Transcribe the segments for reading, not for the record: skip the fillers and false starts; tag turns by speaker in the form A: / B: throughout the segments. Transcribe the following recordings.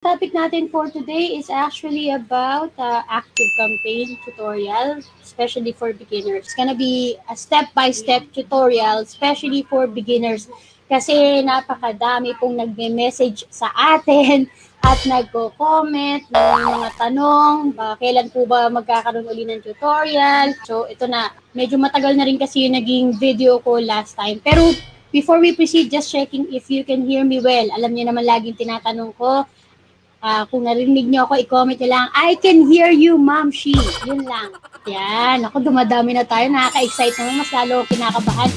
A: Topic natin for today is actually about active campaign tutorial, especially for beginners. It's gonna be a step-by-step tutorial, especially for beginners. Kasi napakadami pong nagme-message sa atin at nagko-comment ng mga tanong, kailan po ba magkakaroon uli ng tutorial. So ito na, medyo matagal na rin kasi yung naging video ko last time. Pero before we proceed, just checking if you can hear me well. Alam niyo naman laging tinatanong ko, kung narinig niyo ako, i-comment niyo lang, I can hear you, Ma'am Shi. Yun lang. Yan. Ako, dumadami na tayo. Nakaka-excite naman. Mas lalo ako kinakabahan.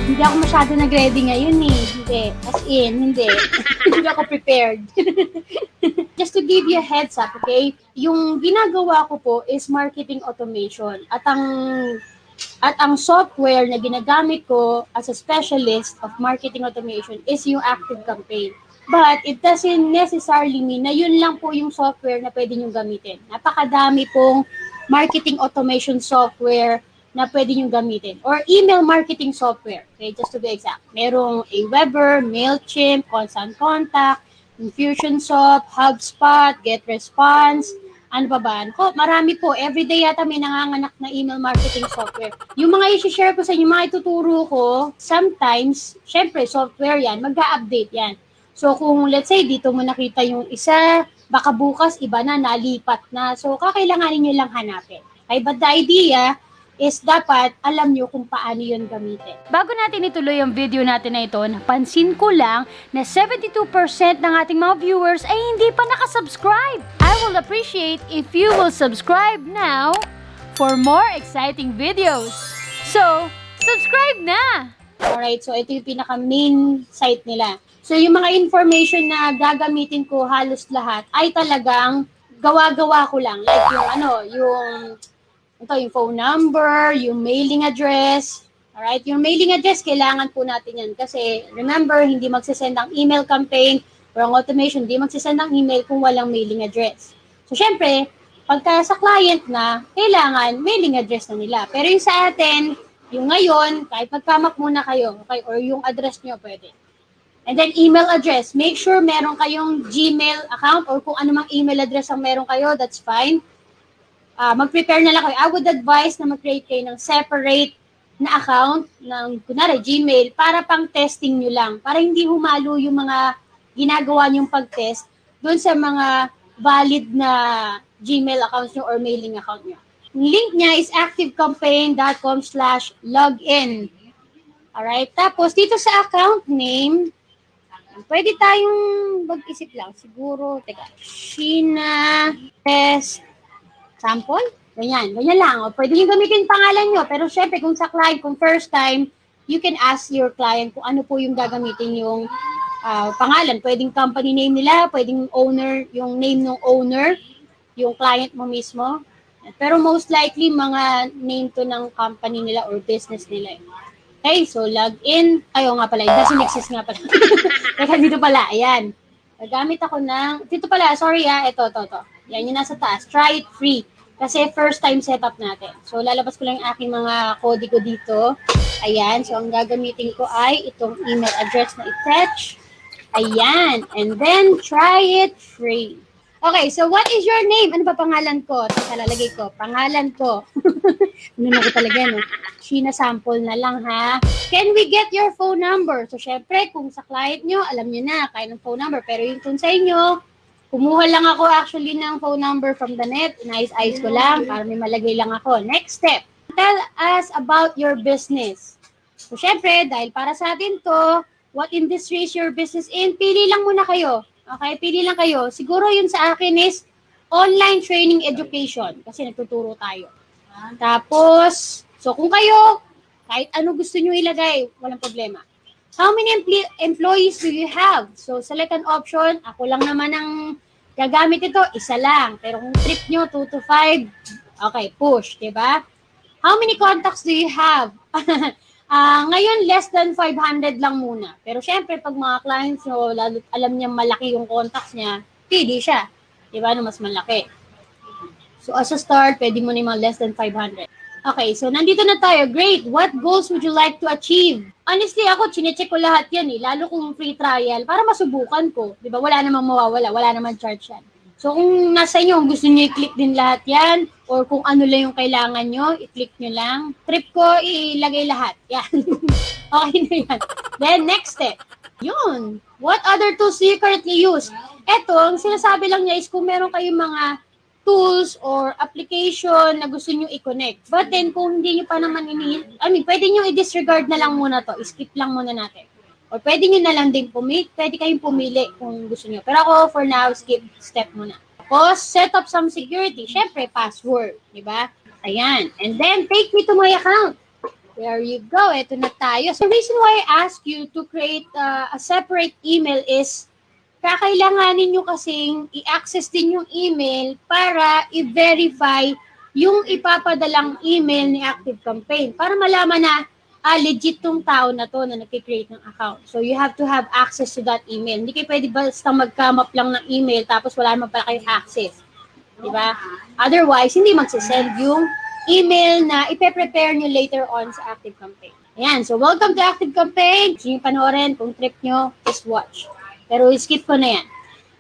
A: Hindi ako masyado nag-ready ngayon eh. Hindi. As in, hindi. Hindi ako prepared. Just to give you a heads up, okay? Yung ginagawa ko po is marketing automation. At ang software na ginagamit ko as a specialist of marketing automation is yung Active Campaign. But it doesn't necessarily mean na yun lang po yung software na pwede nyo gamitin. Napakadami pong marketing automation software na pwede nyo gamitin. Or email marketing software, okay, just to be exact. Merong Aweber, MailChimp, Constant Contact, Infusionsoft, HubSpot, GetResponse, ano pa ba? Marami po. Everyday yata may nanganganak na email marketing software. Yung mga i-share ko sa inyo, mga ituturo ko, sometimes, syempre, software yan, mag-update yan. So, kung let's say, dito mo nakita yung isa, baka bukas, iba na, nalipat na. So, kakailanganin nyo lang hanapin. Okay, but the idea is dapat alam nyo kung paano yun gamitin. Bago natin ituloy ang video natin na ito, napansin ko lang na 72% ng ating mga viewers ay hindi pa nakasubscribe. I will appreciate if you will subscribe now for more exciting videos. So, subscribe na! Alright, so ito yung pinaka-main site nila. So, yung mga information na gagamitin ko halos lahat ay talagang gawa-gawa ko lang. Like yung yung phone number, yung mailing address. Alright, yung mailing address, kailangan po natin yan. Kasi, remember, hindi magsisend ang email campaign or ang automation, hindi magsisend ang email kung walang mailing address. So, syempre, pagka sa client na, kailangan mailing address na nila. Pero yung sa atin, yung ngayon, kahit magkamak muna kayo, okay, or yung address nyo, pwede. And then, email address. Make sure meron kayong Gmail account or kung anumang email address ang meron kayo, that's fine. Mag-prepare na lang kayo. I would advise na mag-create kayo ng separate na account ng, kunwari, Gmail, para pang testing nyo lang. Para hindi humalo yung mga ginagawa nyong pag-test doon sa mga valid na Gmail accounts nyo or mailing account nyo. Yung link niya is activecampaign.com/login. Alright? Tapos, dito sa account name, pwede tayong mag-isip lang. Siguro, Sheena Test sample? Ganyan lang. O, pwede nyo gamitin pangalan nyo. Pero syempre, kung sa client, kung first time, you can ask your client kung ano po yung gagamitin yung pangalan. Pwedeng company name nila, pwedeng owner, yung name ng owner, yung client mo mismo. Pero most likely, mga name to ng company nila or business nila. Okay, so login. Ayo nga pala, it doesn't exist nga pala. Teka, dito pala, ayan. Nagamit ako ng, dito pala, sorry ito. Yan yung nasa taas. Try it free. Kasi first time setup natin. So, lalabas ko lang yung aking mga kode ko dito. Ayan. So, ang gagamitin ko ay itong email address na i-fetch. Ayan. And then, try it free. Okay, so what is your name? Ano ba pangalan ko? Teka, lalagay ko. Pangalan ko. Ano na ko talaga, no? Sheena sample na lang, ha? Can we get your phone number? So, syempre, kung sa client nyo, alam nyo na, kaya ng phone number. Pero yung kung sa inyo, kumuha lang ako actually ng phone number from the net. Inayos-ayos ko lang para may malagay lang ako. Next step, tell us about your business. So, syempre, dahil para sa atin to, what industry is your business in? Pili lang muna kayo. Okay, pili lang kayo. Siguro yun sa akin is online training education kasi nagtuturo tayo. Tapos, so kung kayo, kahit ano gusto nyo ilagay, walang problema. How many employees do you have? So, select an option. Ako lang naman ang gagamit ito, isa lang. Pero kung trip nyo, 2 to 5, okay, push, diba? How many contacts do you have? Ngayon, less than 500 lang muna. Pero syempre, pag mga clients nyo, alam niya malaki yung contacts niya, pili siya. Diba? No, mas malaki. So, as a start, pwede mo na yung mga less than 500. Okay, so nandito na tayo. Great. What goals would you like to achieve? Honestly, ako, chinecheck ko lahat yan eh. Lalo kung free trial, para masubukan ko. Di ba? Wala namang mawawala. Wala namang charge yan. So, kung nasa inyo, kung gusto nyo i-click din lahat yan, or kung ano lang yung kailangan nyo, i-click nyo lang. Trip ko, ilagay lahat. Yan. Okay na yan. Then, next step. Yun. What other tools do you currently use? Eto, ang sinasabi lang niya is kung meron kayong mga tools or application na gusto nyo i-connect. But then, kung hindi nyo pa naman pwede nyo i-disregard na lang muna to. I-skip lang muna natin. Or pwede nyo na lang din pwede kayong pumili kung gusto nyo. Pero ako, for now, skip step muna. Tapos, set up some security. Syempre, password. Diba? Ayan. And then, take me to my account. There you go. Ito na tayo. So, the reason why I ask you to create a separate email is kakailanganin nyo kasing i-access din yung email para i-verify yung ipapadalang email ni ActiveCampaign para malaman na legit tong tao na to na nag-create ng account. So you have to have access to that email. Hindi kayo pwede basta mag-come up lang ng email tapos wala naman pala kayong access. Diba? Otherwise, hindi magsisend yung email na ipe-prepare nyo later on sa ActiveCampaign. Ayan, so welcome to ActiveCampaign. Gusto nyo panoorin, kung trip nyo, just watch. Pero skip ko na yan.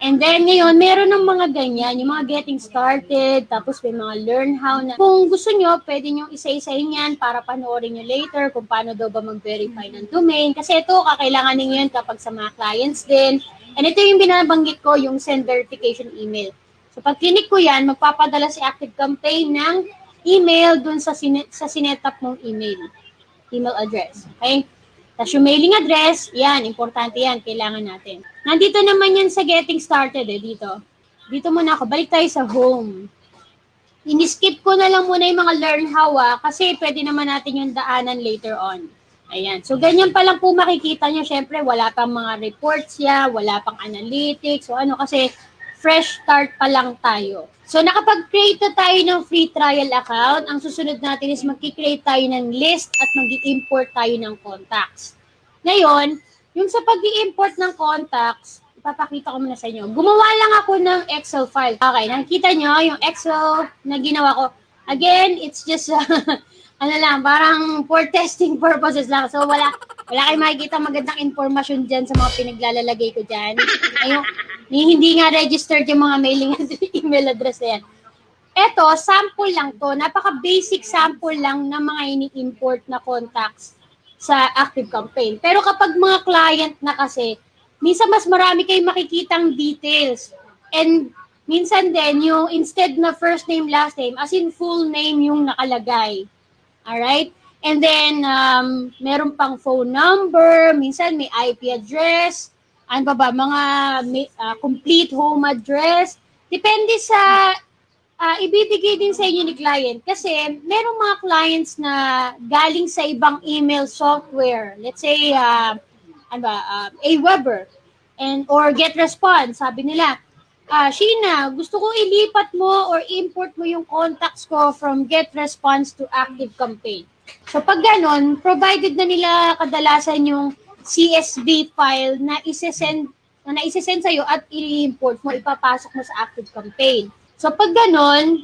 A: And then ngayon, meron ng mga ganyan, yung mga getting started, tapos may mga learn how na. Kung gusto nyo, pwede nyo isa-isahin yan para panoorin nyo later kung paano daw ba mag-verify ng domain. Kasi ito, kakailanganin nyo yan kapag sa mga clients din. And ito yung binabanggit ko, yung send verification email. So pag clinic ko yan, magpapadala si ActiveCampaign ng email dun sa sinetap mong email address. Okay? Tapos yung mailing address, yan, importante yan, kailangan natin. Nandito naman yan sa getting started dito. Dito muna ako, balik tayo sa home. Ini-skip ko na lang muna yung mga learn how kasi pwede naman natin yung daanan later on. Ayan, so ganyan pa lang po makikita nyo, syempre wala pang mga reports wala pang analytics, so kasi fresh start pa lang tayo. So nakapag-create na tayo ng free trial account, ang susunod natin is mag-create tayo ng list at mag-import tayo ng contacts. Ngayon, yung sa pag-import ng contacts, ipapakita ko muna sa inyo. Gumawa lang ako ng Excel file. Okay, nakikita nyo yung Excel na ginawa ko. Again, it's just, parang for testing purposes lang. So wala kayong makikita magandang informasyon dyan sa mga pinaglalalagay ko dyan. Ayun, hindi nga registered yung mga mailing email address na yan. Ito, sample lang to. Napaka-basic sample lang ng mga ini-import na contacts sa ActiveCampaign. Pero kapag mga client na kasi, minsan mas marami kayong makikitang details. And minsan din, yung instead na first name, last name, as in full name yung nakalagay. Alright? And then, meron pang phone number, minsan may IP address, mga complete home address. Depende sa ibibigay din sa inyo ni client. Kasi merong mga clients na galing sa ibang email software. Let's say, Aweber or GetResponse. Sabi nila, Sheena, gusto ko ilipat mo or import mo yung contacts ko from GetResponse to ActiveCampaign. So pag ganon, provided na nila kadalasan yung CSV file na isesend sa'yo at i-import mo, ipapasok mo sa ActiveCampaign. So pag ganon,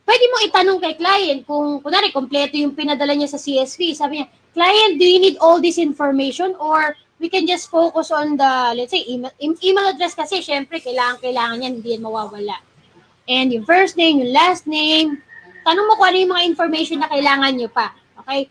A: pwede mo itanong kay client kung kunwari kompleto yung pinadala niya sa CSV. Sabi niya, client, do you need all this information or we can just focus on the, let's say, email address kasi syempre kailangan yan, hindi yan mawawala. And yung first name, yung last name, tanong mo kung ano yung mga information na kailangan nyo pa. Okay?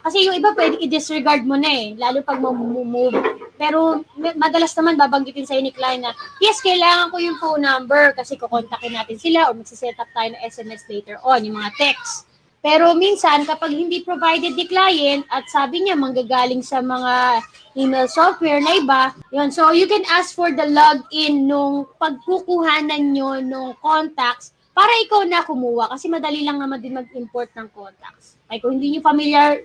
A: Kasi yung iba pwede i-disregard mo na lalo pag move. Pero madalas naman babanggitin sa'yo ni client na, yes, kailangan ko yung phone number kasi kukontakin natin sila or magsiset up tayo ng SMS later on, yung mga text. Pero minsan, kapag hindi provided ni client at sabi niya manggagaling sa mga email software na iba, yun. So, you can ask for the login nung pagkukuhanan nyo nung contacts para ikaw na kumuha kasi madali lang naman din mag-import ng contacts. Ay kung hindi nyo familiar,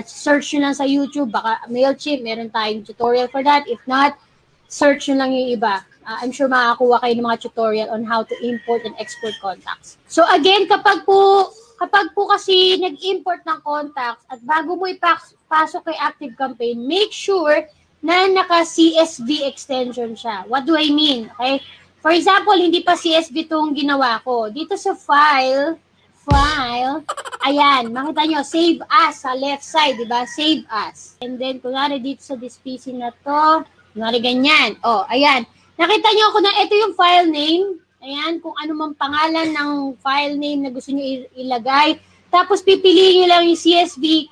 A: search nyo lang sa YouTube, baka MailChimp, meron tayong tutorial for that. If not, search nyo lang yung iba. I'm sure makakuha kayo ng mga tutorial on how to import and export contacts. So again, kapag po kasi nag-import ng contacts at bago mo ipasok kay ActiveCampaign, make sure na naka-CSV extension siya. What do I mean? Okay? For example, hindi pa CSV itong ginawa ko. Dito sa file, file. Ayan, makita nyo, save as sa left side, di ba? Save as. And then, kunwari dito sa this PC na to, kunwari ganyan. Oh, ayan. Nakita nyo ako na ito yung file name. Ayan, kung ano mang pangalan ng file name na gusto nyo ilagay. Tapos, pipiliin nyo lang yung CSV,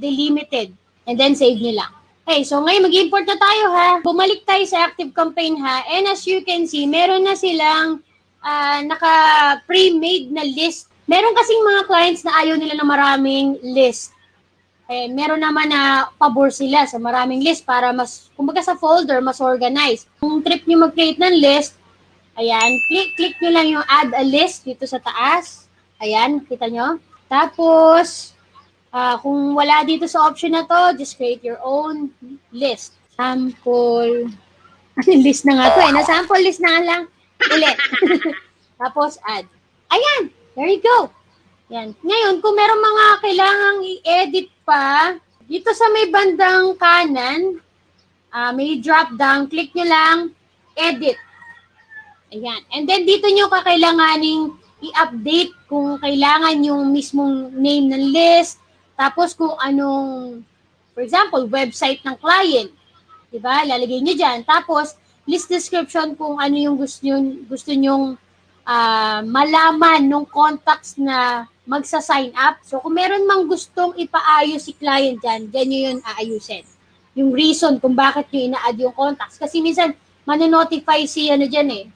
A: delimited. And then, save nyo lang. Okay, so ngayon mag-import na tayo ha. Bumalik tayo sa ActiveCampaign ha. And as you can see, meron na silang naka-pre-made na list. Meron kasing mga clients na ayaw nila ng maraming list. Eh, meron naman na pabor sila sa maraming list para mas, kumbaga sa folder, mas organized. Kung trip nyo mag-create ng list, ayan, click nyo lang yung add a list dito sa taas. Ayan, kita nyo. Tapos, kung wala dito sa option na to, just create your own list. Sample, list na nga to eh. Na-sample list na nga lang. Ulit. Tapos, add. Ayan, there you go. Yan. Ngayon, kung meron mga kailangang i-edit pa, dito sa may bandang kanan, may drop down, click nyo lang, edit. Ayan. And then, dito nyo kakailanganing i-update kung kailangan yung mismong name ng list, tapos kung anong, for example, website ng client. Diba? Lalagay nyo dyan. Tapos, list description kung ano yung gusto nyong malaman nung contacts na magsa-sign up. So, kung meron mang gustong ipaayos si client dyan, dyan nyo yun aayusin. Yung reason kung bakit nyo ina-add yung contacts. Kasi minsan, manonotify si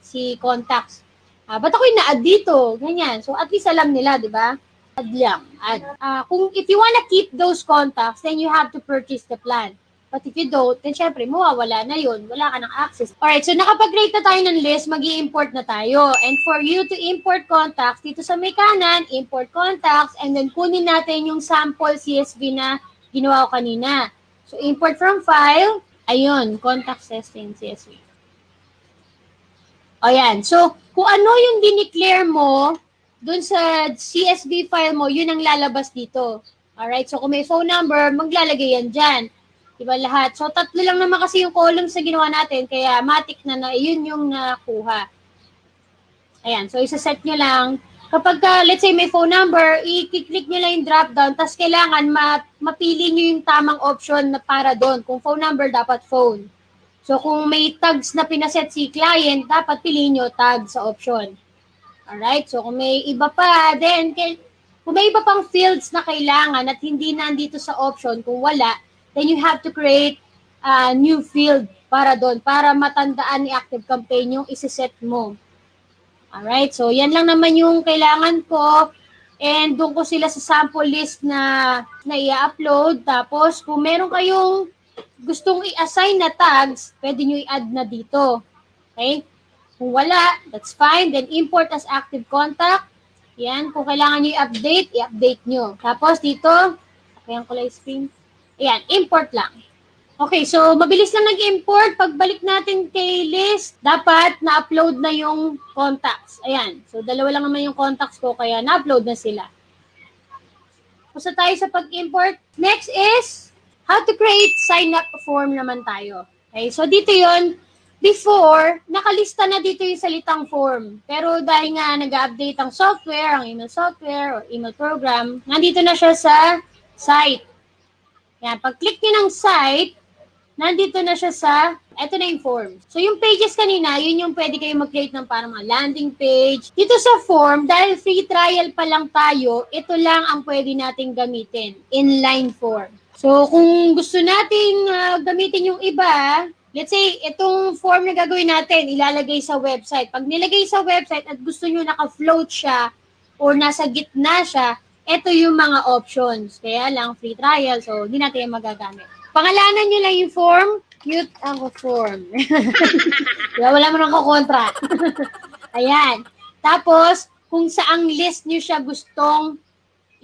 A: si contacts. Ba't ako ina-add dito? Ganyan. So, at least alam nila, di ba? Add lang. Add. If you wanna keep those contacts, then you have to purchase the plan. But if you don't, then syempre, mawawala na yun. Wala ka ng access. Alright, so nakapag-create na tayo ng list, mag-i-import na tayo. And for you to import contacts, dito sa may kanan, import contacts, and then kunin natin yung sample CSV na ginawa ko kanina. So, import from file, ayun, contacts testing CSV. O yan. So, kung ano yung dineclare mo, dun sa CSV file mo, yun ang lalabas dito. Alright, so kung may phone number, maglalagay yan dyan. Diba lahat? So, 3 lang naman kasi yung columns na ginawa natin, kaya matik na yun yung nakuha. Ayan, so isa-set nyo lang. Kapag, let's say, may phone number, i-click nyo lang yung drop-down, tapos kailangan mapili nyo yung tamang option na para doon. Kung phone number, dapat phone. So, kung may tags na pinaset si client, dapat piliin nyo tag sa option. Alright, so kung may iba pa, then, kung may iba pang fields na kailangan at hindi nandito sa option, kung wala, then you have to create a new field para doon, para matandaan ni ActiveCampaign yung isi-set mo. Alright, so yan lang naman yung kailangan ko. And doon ko sila sa sample list na i-upload. Tapos, kung meron kayong gustong i-assign na tags, pwede nyo i-add na dito. Okay? Kung wala, that's fine. Then, import as active contact. Yan, kung kailangan nyo i-update, i-update nyo. Tapos, dito, ayan ko lang screen. Ayan, import lang. Okay, so mabilis lang nag-import. Pagbalik natin kay list, dapat na-upload na yung contacts. Ayan, so 2 lang naman yung contacts ko, kaya na-upload na sila. Pusa tayo sa pag-import. Next is, how to create sign-up form naman tayo. Okay, so dito yon. Before, nakalista na dito yung salitang form. Pero dahil nga nag-update ang software, ang email software, or email program, nandito na siya sa site. Yan, pag-click nyo ng site, nandito na siya sa, eto na yung form. So, yung pages kanina, yun yung pwede kayo mag-create ng parang mga landing page. Dito sa form, dahil free trial pa lang tayo, ito lang ang pwede nating gamitin, inline form. So, kung gusto nating gamitin yung iba, let's say, itong form na gagawin natin, ilalagay sa website. Pag nilagay sa website at gusto nyo naka-float siya or nasa gitna siya, ito yung mga options. Kaya lang, free trial, so hindi natin yung magagamit. Pangalanan nyo lang yung form, cute ako form. Wala mo nang kukontra. Ayan. Tapos, kung saang list nyo siya gustong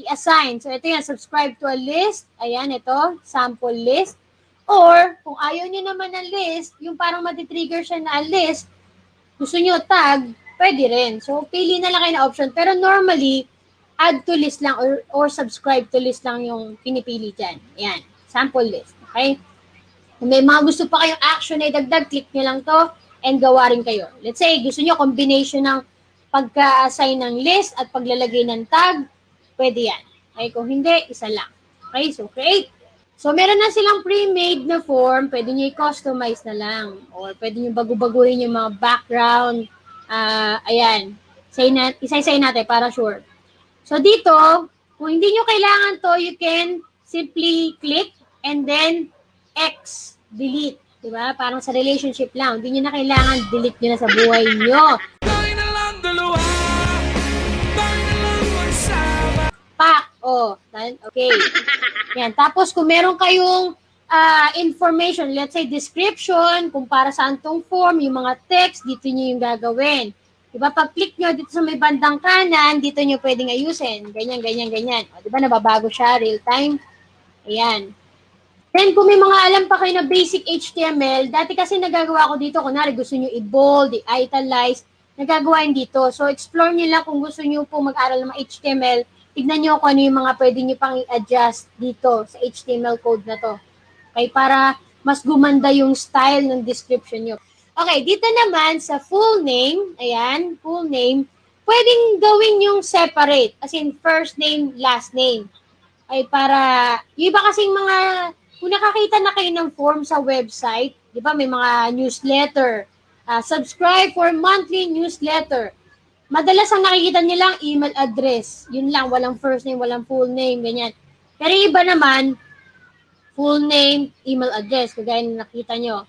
A: i-assign. So, ito yan, subscribe to a list. Ayan, ito, sample list. Or, kung ayaw nyo naman ng list, yung parang matitrigger siya na list, gusto nyo tag, pwede rin. So, pili na lang kayo na option. Pero normally, add to list lang or subscribe to list lang yung pinipili dyan. Ayan, sample list. Okay? Kung may mga gusto pa kayong action na idagdag, click nyo lang to and gawa rin kayo. Let's say, gusto nyo combination ng pagka-assign ng list at paglalagay ng tag, pwede yan. Okay, kung hindi, isa lang. Okay, so create. So, meron na silang pre-made na form, pwede nyo i-customize na lang. Or pwede nyo bago-baguhin yung mga background. Ayan. Isa-isay natin para sure. So, dito, kung hindi nyo kailangan to, you can simply click and then X, delete. Diba? Parang sa relationship lang. Hindi nyo na kailangan, delete nyo na sa buhay nyo. Pak! Oh, okay. Yan. Tapos, kung meron kayong information, let's say description, kung para saan tong form, yung mga text, dito nyo yung gagawin. Diba, pag-click nyo dito sa may bandang kanan, dito nyo pwedeng ayusin. Ganyan, ganyan, ganyan. O, diba, nababago siya, real time. Ayan. Then, kung may mga alam pa kayo na basic HTML, dati kasi nagagawa ko dito, kunwari gusto nyo i-bold, i-italize, nagagawa yun dito. So, explore nyo lang kung gusto nyo po mag-aral ng mga HTML, tignan nyo kung ano yung mga pwede nyo pang i-adjust dito sa HTML code na to. Okay, para mas gumanda yung style ng description nyo. Okay, dito naman sa full name, ayan, full name, pwedeng gawin yung separate, as in first name, last name. Ay para, yung iba kasing mga, kung nakakita na kayo ng form sa website, di ba may mga newsletter, subscribe for monthly newsletter. Madalas ang nakikita nilang email address. Yun lang, walang first name, walang full name, ganyan. Pero iba naman, full name, email address, kagaya na nakita nyo.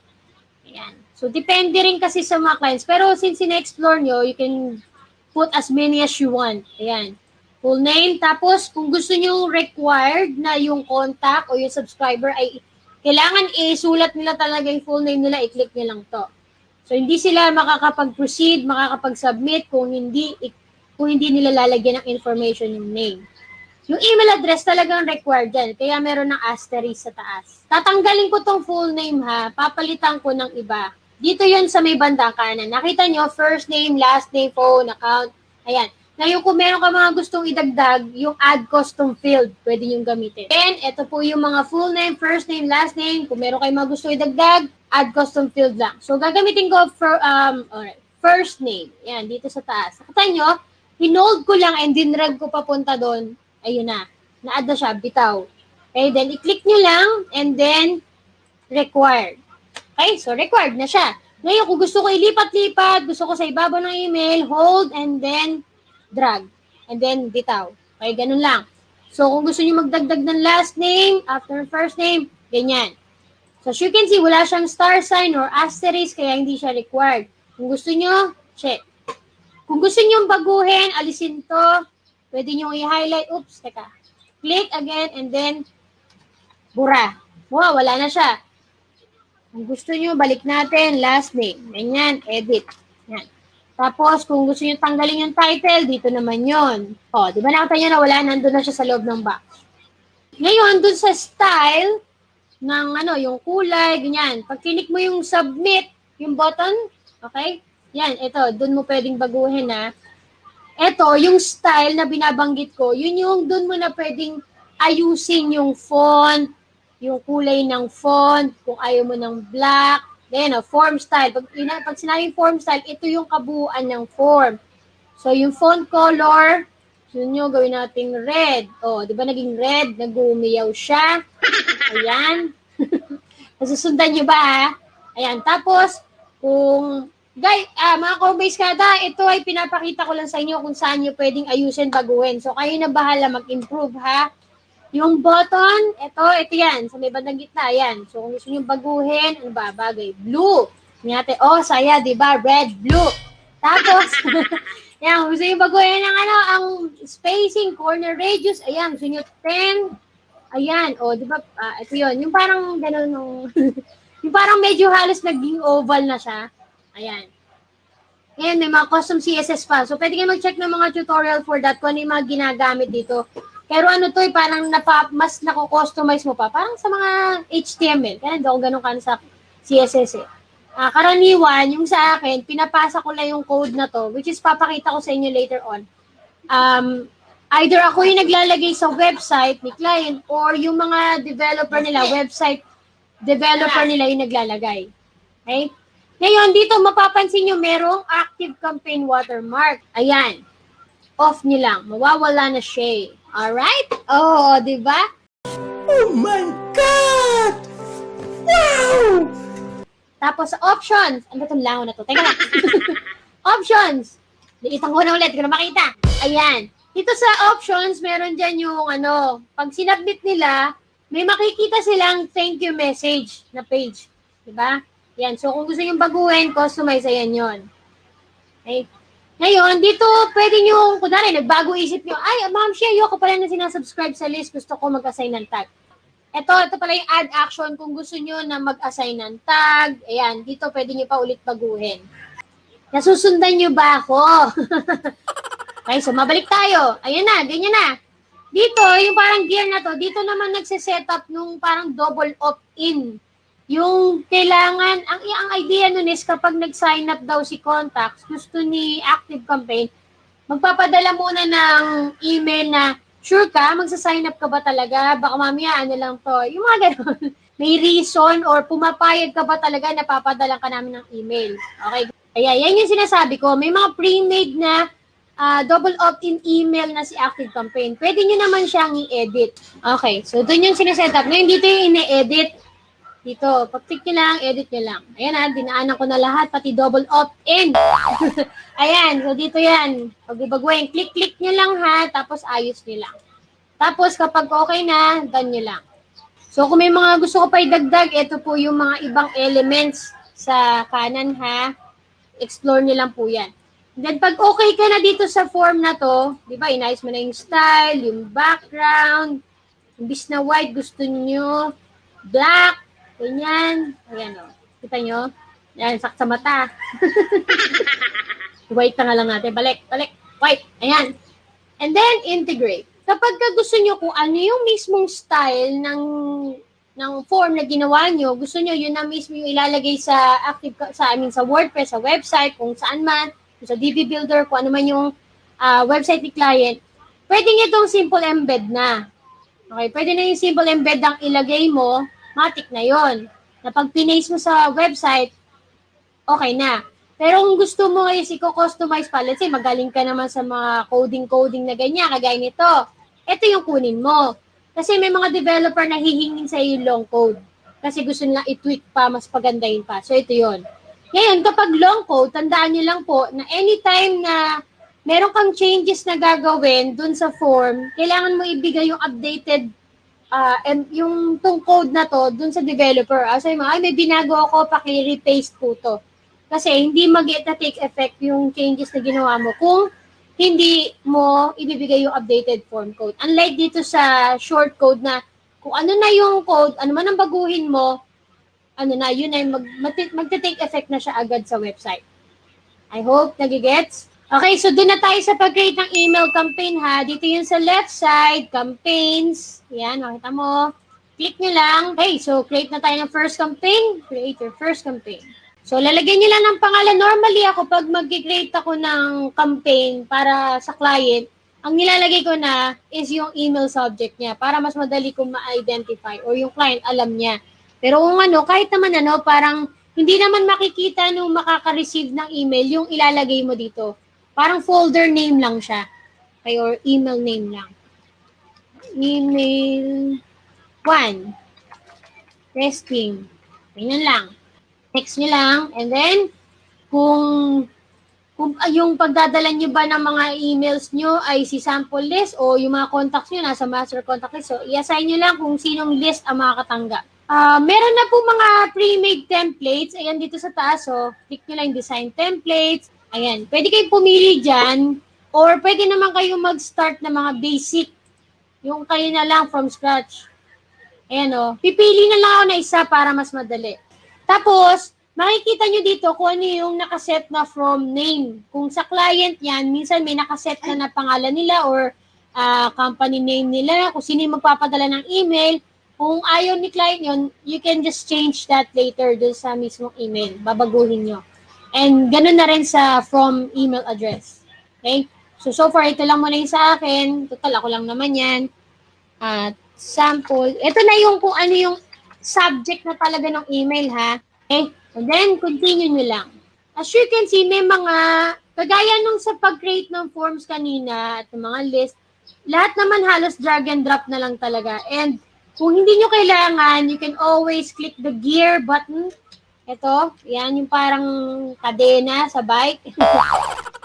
A: Ayan. So, depende rin kasi sa mga clients. Pero since in-explore nyo, you can put as many as you want. Ayan. Full name. Tapos, kung gusto nyo required na yung contact o yung subscriber ay kailangan isulat nila talaga yung full name nila, i-click nyo lang to. So, hindi sila makakapag-proceed, makakapag-submit kung hindi nila lalagyan ng information yung name. Yung email address talagang required dyan. Kaya meron ng asterisk sa taas. Tatanggalin ko tong full name ha. Papalitan ko ng iba. Dito yun sa may bandang kanan. Nakita nyo, first name, last name, phone, account. Ayan. Ngayon, kung meron ka mga gustong idagdag, yung add custom field, pwede nyo gamitin. Then, ito po yung mga full name, first name, last name. Kung meron kayong mga gustong idagdag, add custom field lang. So, gagamitin ko for, alright, first name. Ayan, dito sa taas. Nakita nyo, hinold ko lang and dinrag ko papunta doon. Ayun na. Na-add na siya, bitaw. Okay, then i-click nyo lang and then required. Okay, so required na siya. Ngayon, kung gusto ko ilipat-lipat, gusto ko sa ibabaw ng email, hold and then drag. And then bitaw. Okay, ganun lang. So, kung gusto nyo magdagdag ng last name, after first name, ganyan. So, as you can see, wala siyang star sign or asterisk, kaya hindi siya required. Kung gusto nyo, check. Kung gusto nyo baguhin, alisin to, pwede nyo i-highlight. Oops, teka. Click again and then bura. Wow, wala na siya. Kung gusto nyo, balik natin, last name. Ganyan, edit. Yan. Tapos, kung gusto nyo tanggalin yung title, dito naman yon. O, di ba nakita nyo na wala, nandun na siya sa loob ng box. Ngayon, dun sa style ng yung kulay, ganyan. Pag click mo yung submit, yung button, okay? Yan, ito, dun mo pwedeng baguhin na. Ito, yung style na binabanggit ko, yun yung dun mo na pwedeng ayusin yung font, yung kulay ng font, kung ayaw mo ng black, then, form style. Pag sinabing form style, ito yung kabuuan ng form. So, yung font color, yun yung gawin nating red. O, di ba naging red? Nag-umiyaw siya. Ayan. Nasusundan nyo ba, ha? Ayan. Tapos, kung guys, mga Codebase kada, ito ay pinapakita ko lang sa inyo kung saan nyo pwedeng ayusin, baguhin. So, kayo na bahala mag-improve, ha? Yung button, ito yan. Sa may bandang gitna, yan. So, kung gusto nyo baguhin, ano ba? Bagay. Blue. Natin, saya, di ba? Red, blue. Tapos, yan, gusto nyo baguhin ng ang spacing, corner radius, ayan, gusto nyo 10. Ayan, di ba? Ito yun. Yung parang gano'n, yung parang medyo halos naging oval na siya. Ayan. Ngayon, may mga custom CSS pa. So, pwede kayo mag-check ng mga tutorial for that kung ano yung mga ginagamit dito. Pero parang mas nako-customize mo pa. Parang sa mga HTML. Kaya hindi ako ganun kan sa CSS eh. Karaniwan, yung sa akin, pinapasa ko lang yung code na to, which is papakita ko sa inyo later on. Either ako yung naglalagay sa website ni client or yung mga developer nila, website developer nila yung naglalagay. Okay? Ngayon, dito mapapansin nyo merong active campaign watermark. Ayan. Off nyo lang. Mawawala na siya. Alright? Oh, di ba?
B: Oh my God! Wow!
A: Tapos sa options. Ano itong lango na to? Teka lang. Options. Liitan ko na ulit. Hindi ko na makita. Ayan. Dito sa options, meron dyan yung pag sinubmit nila, may makikita silang thank you message na page. Diba? Yan. So, kung gusto nyo baguhin, customize, ayan yun. Okay. Ngayon, dito, pwede nyo, kunwari, nagbago isip nyo, ay, ma'am, siya, ayoko pala na sinasubscribe sa list, gusto ko mag-assign ng tag. Ito pala yung add action kung gusto nyo na mag-assign ng tag. Ayan, dito pwede nyo pa ulit baguhin. Nasusundan nyo ba ako? Okay, so mabalik tayo. Ayan na, ganyan na. Dito, yung parang gear na to, dito naman nagsiset-up nung parang double opt-in. Yung kailangan, ang idea nun is kapag nag-sign up daw si contacts, gusto ni Active Campaign, magpapadala muna ng email na, sure ka, magsa-sign up ka ba talaga? Baka mamaya, ano lang to. Yung mga ganun. May reason or pumapayag ka ba talaga na papadala ka namin ng email. Okay? Kaya yan yung sinasabi ko. May mga pre-made na double opt-in email na si Active Campaign. Pwede nyo naman siyang i-edit. Okay, so doon yung sineset up. Ngayon dito yung ine-edit. Dito, pag-click nyo lang, edit nyo lang. Ayan dinaanan ko na lahat, pati double opt-in. Ayan, so dito yan. Pag-ibaguhin, click nyo lang ha, tapos ayos nyo lang. Tapos kapag okay na, done nyo lang. So kung may mga gusto ko pa idagdag, ito po yung mga ibang elements sa kanan ha. Explore nyo lang po yan. Then pag okay ka na dito sa form na to, di ba, inayos mo na yung style, yung background, imbis na white, gusto nyo black, ganyan. Ayan o. Kita nyo? Ayan, saksa mata. White na nga lang natin. Balik. White. Ayan. And then, integrate. Kapag gusto nyo kung ano yung mismong style ng form na ginawa nyo, gusto nyo yun na mismo yung ilalagay sa sa WordPress, sa website, kung saan man, sa DB Builder, kung ano man yung website ni client, pwede nyo itong simple embed na. Okay, pwede na yung simple embed ang ilagay mo, matik na yon. Na pag pinaste mo sa website, okay na. Pero kung gusto mo is i-customize pa, let's say magaling ka naman sa mga coding na ganyan, kagaya nito, ito yung kunin mo. Kasi may mga developer na hihingin sa iyo long code. Kasi gusto nila i-tweak pa, mas pagandahin pa. So ito yon. Ngayon, kapag long code, tandaan nyo lang po na anytime na meron kang changes na gagawin dun sa form, kailangan mo ibigay yung updated yung tong code na to dun sa developer. Sabi mo, ay may binago ako, paki-repaste po to. Kasi hindi mag-take effect yung changes na ginawa mo kung hindi mo ibibigay yung updated form code. Unlike dito sa short code na kung ano na yung code, ano man ang baguhin mo, yun ay mag-take effect na siya agad sa website. I hope nagigets. Okay, so doon na tayo sa pag-create ng email campaign ha. Dito yun sa left side, campaigns. Yan, makita mo. Click nyo lang. Okay, so create na tayo ng first campaign. Create your first campaign. So lalagyan nyo lang ng pangalan. Normally ako, pag mag-create ako ng campaign para sa client, ang nilalagay ko na is yung email subject niya para mas madali kong ma-identify or yung client alam niya. Pero kung kahit naman parang hindi naman makikita nung makaka-receive ng email yung ilalagay mo dito. Parang folder name lang siya. Okay, or email name lang. Email 1. Resting. Ganyan lang. Text nyo lang. And then, kung yung pagdadala nyo ba ng mga emails nyo ay si sample list o yung mga contacts nyo nasa master contact list. So, i-assign nyo lang kung sinong list ang makakatanggap. Meron na po mga pre-made templates. Ayan dito sa taas. So, click nyo lang design templates. Ayan. Pwede kayong pumili dyan or pwede naman kayong mag-start ng mga basic. Yung kayo na lang from scratch. Ayan o. Pipili na lang ako na isa para mas madali. Tapos, makikita nyo dito kung ano yung nakaset na from name. Kung sa client yan, minsan may nakaset na pangalan nila or company name nila. Kung sino yung magpapadala ng email. Kung ayaw ni client yun, you can just change that later dun sa mismong email. Babaguhin nyo. And ganun na rin sa from email address. Okay? So far, ito lang muna yung sa akin. Total, ako lang naman yan. Sample. Ito na yung kung ano yung subject na talaga ng email, ha? Okay? And then, continue nyo lang. As you can see, may mga, kagaya nung sa pag-create ng forms kanina at ng mga list, lahat naman halos drag and drop na lang talaga. And kung hindi nyo kailangan, you can always click the gear button. Ito, yan, yung parang kadena sa bike.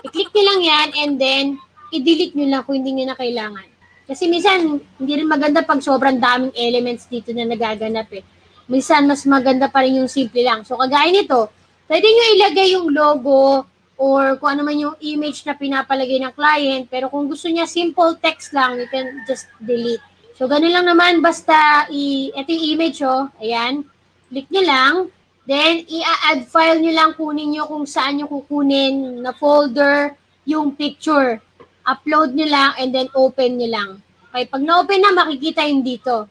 A: I-click nyo lang yan and then i-delete nyo lang kung hindi nyo na kailangan. Kasi minsan, hindi rin maganda pag sobrang daming elements dito na nagaganap eh. Minsan, mas maganda pa rin yung simple lang. So, kagaya nito, pwede nyo ilagay yung logo or kung ano man yung image na pinapalagay ng client. Pero kung gusto niya simple text lang, you can just delete. So, ganun lang naman. Basta, ito yung image, oh. Ayan. Click nyo lang. Then, i-add file nyo lang, kunin nyo kung saan nyo kukunin na folder yung picture. Upload nyo lang and then open nyo lang. Okay, pag na-open na, makikita yung dito.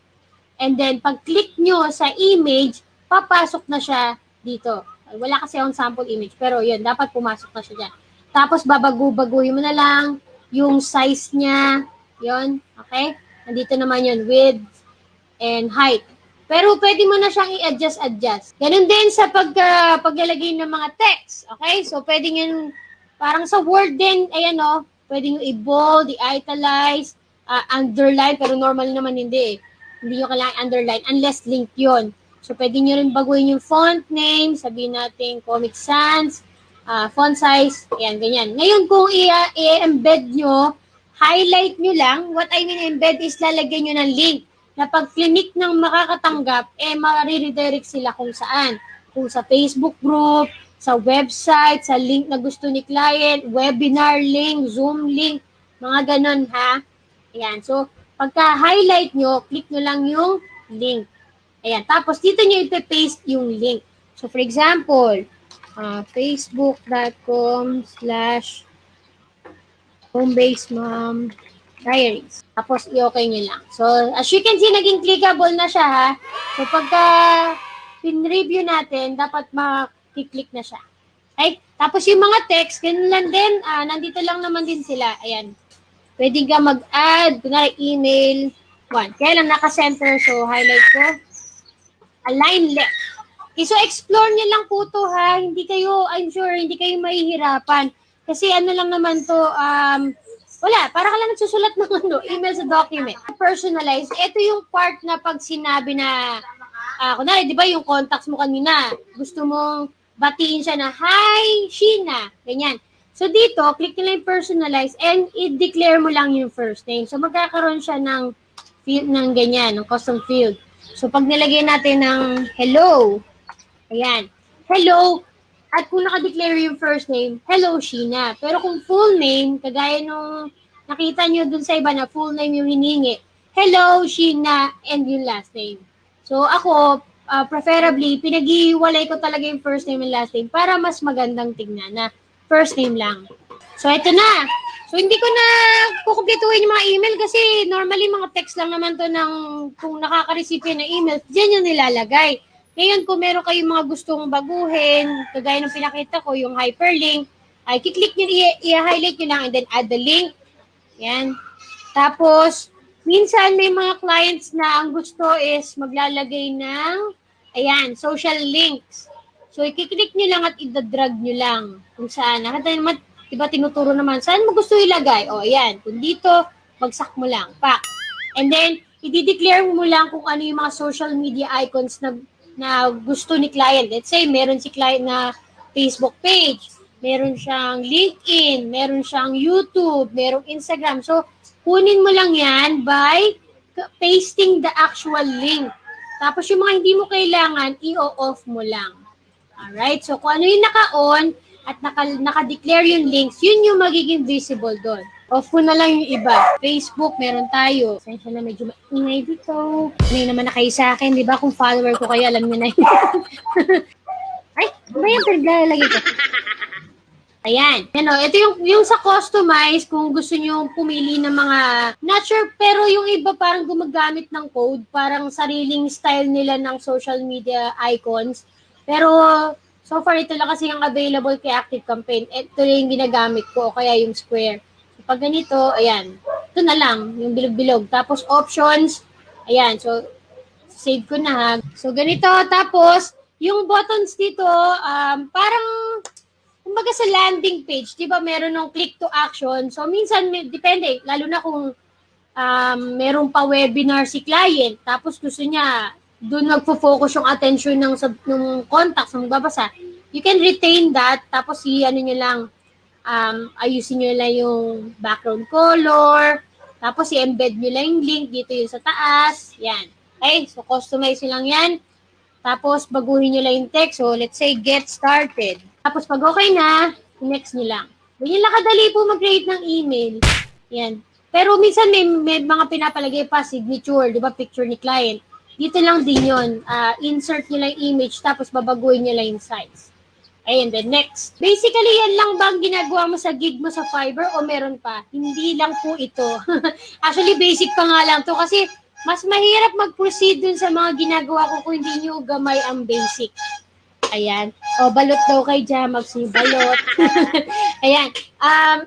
A: And then, pag click nyo sa image, papasok na siya dito. Wala kasi akong sample image, pero yun, dapat pumasok na siya dyan. Tapos, babaguhin mo na lang yung size niya. Yun, okay? Nandito naman yun, width and height. Pero pwede mo na siyang i-adjust. Ganun din sa paglalagay ng mga text. Okay? So, pwede yun, parang sa Word din, ayan o, pwede nyo i-bold, i-italize, underline, pero normal naman hindi eh. Hindi nyo kailangan underline unless link yun. So, pwede nyo rin baguhin yung font name, sabihin natin Comic Sans, font size, ayan, ganyan. Ngayon, kung i-embed nyo, highlight nyo lang. What I mean embed is lalagyan nyo ng link na pag click ng makakatanggap, mariredirect sila kung saan. Kung sa Facebook group, sa website, sa link na gusto ni client, webinar link, Zoom link, mga ganun ha. Ayan, so pagka-highlight nyo, click nyo lang yung link. Ayan, tapos dito nyo ipe-paste yung link. So for example, facebook.com/homebased-mom-diaries. Tapos, i-okay nyo lang. So, as you can see, naging clickable na siya, ha? So, pagka pin-review natin, dapat makiklik na siya. Okay? Tapos, yung mga text, ganun lang din. Nandito lang naman din sila. Ayan. Pwede ka mag-add, kunwari, email, one. Kaya lang naka-center, so highlight ko. Align left. Okay, so, explore nyo lang po to, ha? Hindi kayo, I'm sure, hindi kayo mahihirapan. Kasi ano lang naman to, wala, para ka lang nagsusulat ng email sa document. Personalized, ito yung part na pag sinabi na, kunwari, di ba yung contacts mo kanina, gusto mong batiin siya na, hi, Sheena, ganyan. So dito, click nyo lang yung personalize and i-declare mo lang yung first name. So magkakaroon siya ng field ng ganyan, ng custom field. So pag nilagay natin ng hello, ayan, hello, at kung naka-declare yung first name, hello, Sheena. Pero kung full name, kagaya nung nakita nyo dun sa iba na full name yung hiningi, hello, Sheena, and yung last name. So ako, preferably, pinag-iwalay ko talaga yung first name and last name para mas magandang tignan na first name lang. So ito na. So hindi ko na kukumpletuhin yung mga email kasi normally mga text lang naman to ng kung nakaka-receive ng email, diyan yung nilalagay. Ngayon, kung meron kayong mga gustong baguhin, kagaya ng pinakita ko, yung hyperlink, ay kiklik nyo, i-highlight nyo lang and then add the link. Yan. Tapos, minsan may mga clients na ang gusto is maglalagay ng, ayan, social links. So, ikiklik nyo lang at i-drag nyo lang kung saan. Nakita naman, diba tinuturo naman, saan mo gusto ilagay? O, ayan, kung dito, bagsak mo lang. Pak. And then, i-declare mo lang kung ano yung mga social media icons na gusto ni client. Let's say, meron si client na Facebook page, meron siyang LinkedIn, meron siyang YouTube, merong Instagram. So, kunin mo lang yan by pasting the actual link. Tapos yung mga hindi mo kailangan, i-off mo lang. Alright? So, kung ano yung naka-on at naka-declare yung links, yun yung magiging visible doon. Off ko na lang yung iba. Facebook, meron tayo. Sensya na medyo maingay dito. May naman na kayo sa akin, di ba? Kung follower ko kayo, alam niyo na yun. Ay, ano ba yung pinaglalagay ko? Ayan. Ano, ito yung sa customize, kung gusto niyo pumili ng mga, not sure, pero yung iba parang gumagamit ng code, parang sariling style nila ng social media icons. Pero, so far, ito lang kasi yung available kay Active Campaign. Ito yung ginagamit ko, o kaya yung Square. Pag ganito, ayan, ito na lang, yung bilog-bilog. Tapos options, ayan, so save ko na ha. So ganito, tapos yung buttons dito, parang, kumbaga sa landing page, di ba meron ng click to action. So, minsan, depende, lalo na kung meron pa webinar si client, tapos gusto niya, doon magfo-focus yung attention ng contacts, ng magbabasa, you can retain that, tapos ano nyo lang, ayusin nyo lang yung background color, tapos i-embed nyo lang yung link dito yung sa taas, yan. Okay, so customize nyo lang yan, tapos baguhin nyo lang yung text, so let's say get started. Tapos pag okay na, next nyo lang. Ganyan lang kadali po mag-create ng email. Yan. Pero minsan may mga pinapalagay pa, signature, di ba, picture ni client. Dito lang din yun. Insert nyo lang image, tapos babaguhin nyo lang yung size. Ayun, then next. Basically, yan lang ba ang ginagawa mo sa gig mo sa Fiverr o meron pa? Hindi lang po ito. Actually, basic pa nga lang to kasi mas mahirap mag-proceed dun sa mga ginagawa ko kung hindi nyo gamay ang basic. Ayan. O, balot daw kay Jam, magsibalot. Ayan.